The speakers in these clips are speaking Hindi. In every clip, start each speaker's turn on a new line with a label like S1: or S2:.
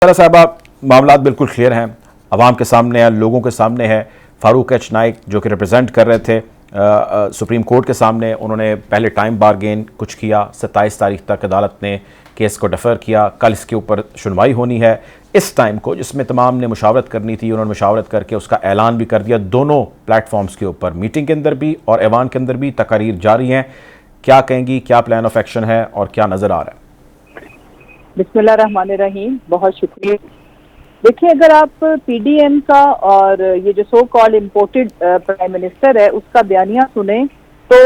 S1: साहबा, मामला बिल्कुल क्लियर हैं, अवाम के सामने है, लोगों के सामने है। फारूक एच नाइक जो कि रिप्रेजेंट कर रहे थे सुप्रीम कोर्ट के सामने, उन्होंने पहले टाइम बारगेन कुछ किया, 27 तारीख तक अदालत ने केस को डेफर किया। कल इसके ऊपर सुनवाई होनी है। इस टाइम को जिसमें तमाम ने मुशावरत करनी थी, उन्होंने मुशावरत करके उसका ऐलान भी कर दिया। दोनों प्लेटफॉर्म्स के ऊपर, मीटिंग के अंदर भी और ऐवान के अंदर भी तकारीर जारी हैं। क्या कहेंगी, क्या प्लान ऑफ एक्शन है और क्या नजर आ रहा है?
S2: बिस्मिल्लाहिर्रहमानिर्रहीम, बहुत शुक्रिया। देखिए, अगर आप पीडीएम का और ये जो so called imported prime minister है उसका बयानिया सुने तो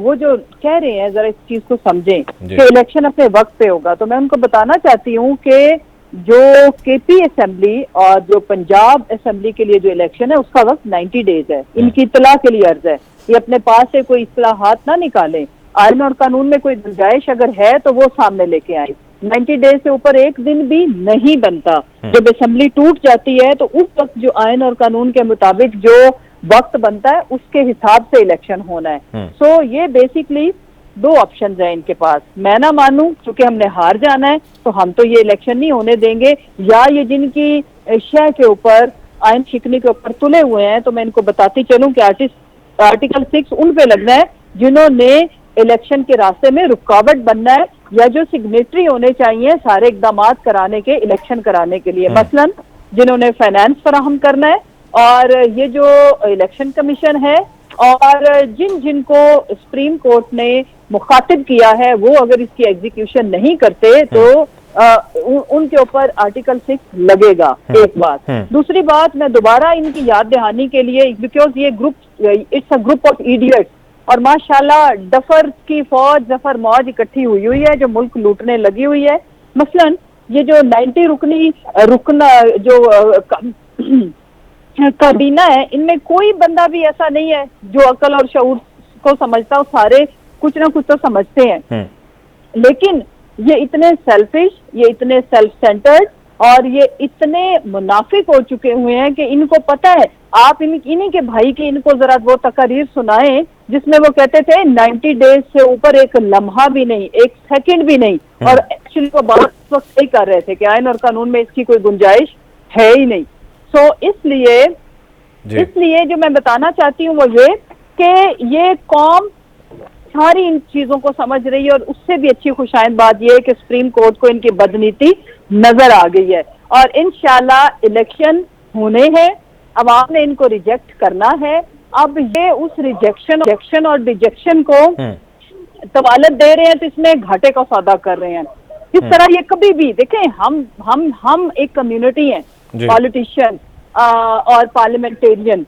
S2: वो जो कह रहे हैं, जरा इस चीज को समझें कि इलेक्शन अपने वक्त पे होगा। तो मैं उनको बताना चाहती हूँ कि जो केपी असेंबली और जो पंजाब असेंबली के लिए जो इलेक्शन है उसका वक्त 90 डेज है। इनकी इतला के लिए अर्ज है, ये अपने पास से कोई इस्लाहात ना निकालें। आईन और कानून में कोई गुंजाइश अगर है तो वो सामने लेके आए। 90 डेज से ऊपर एक दिन भी नहीं बनता। जब असेंबली टूट जाती है तो उस वक्त जो आयन और कानून के मुताबिक जो वक्त बनता है उसके हिसाब से इलेक्शन होना है। सो ये बेसिकली दो ऑप्शंस हैं इनके पास। मैं ना मानूं क्योंकि हमने हार जाना है तो हम तो ये इलेक्शन नहीं होने देंगे, या ये जिनकी शय के ऊपर आयन शिकनी के ऊपर तुले हुए हैं तो मैं इनको बताती चलूं कि आर्टिकल 6 उन पे लगना है जिन्होंने इलेक्शन के रास्ते में रुकावट बनना है, या जो सिग्नेटरी होने चाहिए सारे इकदाम कराने के, इलेक्शन कराने के लिए। मसलन जिन्होंने फाइनेंस फराहम करना है, और ये जो इलेक्शन कमीशन है, और जिनको सुप्रीम कोर्ट ने मुखातिब किया है वो अगर इसकी एग्जीक्यूशन नहीं करते तो उनके ऊपर आर्टिकल 6 लगेगा। एक बात। दूसरी बात, मैं दोबारा इनकी याद दहानी के लिए, बिकॉज ये group, it's a group of idiots, और माशाल्लाह डफर की फौज, जफर मौज इकट्ठी हुई है जो मुल्क लूटने लगी हुई है। मसलन ये जो 90 रुकना जो काबीना है, इनमें कोई बंदा भी ऐसा नहीं है जो अकल और शऊर को समझता हो। सारे कुछ ना कुछ तो समझते हैं, लेकिन ये इतने सेल्फिश, ये इतने सेल्फ सेंटर्ड और ये इतने मुनाफिक हो चुके हुए हैं कि इनको पता है। आप इन्हीं के भाई की इनको जरा वो तकारीर सुनाएं जिसमें वो कहते थे 90 डेज से ऊपर एक लम्हा भी नहीं, एक सेकंड भी नहीं, और एक्चुअली वो बात उस वक्त सही कर रहे थे कि आयन और कानून में इसकी कोई गुंजाइश है ही नहीं। सो इसलिए जो मैं बताना चाहती हूँ वो ये कि ये कौम सारी इन चीजों को समझ रही है, और उससे भी अच्छी खुशाइंद बात यह है कि सुप्रीम कोर्ट को इनकी बदनीति नजर आ गई है, और इंशाल्लाह इलेक्शन होने हैं। अवाम ने इनको रिजेक्ट करना है। अब ये उस रिजेक्शन और डिजेक्शन को तवालत दे रहे हैं तो इसमें घाटे का सौदा कर रहे हैं। इस तरह ये कभी भी देखें, हम एक कम्युनिटी हैं, पॉलिटिशियन और पार्लियामेंटेरियन,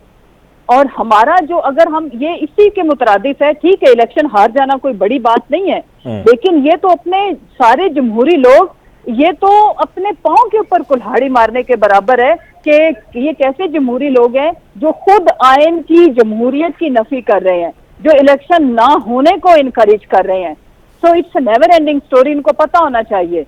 S2: और हमारा जो, अगर हम ये इसी के मुतरादिफ है, ठीक है इलेक्शन हार जाना कोई बड़ी बात नहीं है, लेकिन ये तो अपने सारे जमहूरी लोग, ये तो अपने पांव के ऊपर कुल्हाड़ी मारने के बराबर है कि ये कैसे जमहूरी लोग हैं जो खुद आयन की, जमहूरियत की नफी कर रहे हैं, जो इलेक्शन ना होने को इनकरेज कर रहे हैं। So it's never ending story. इनको पता होना चाहिए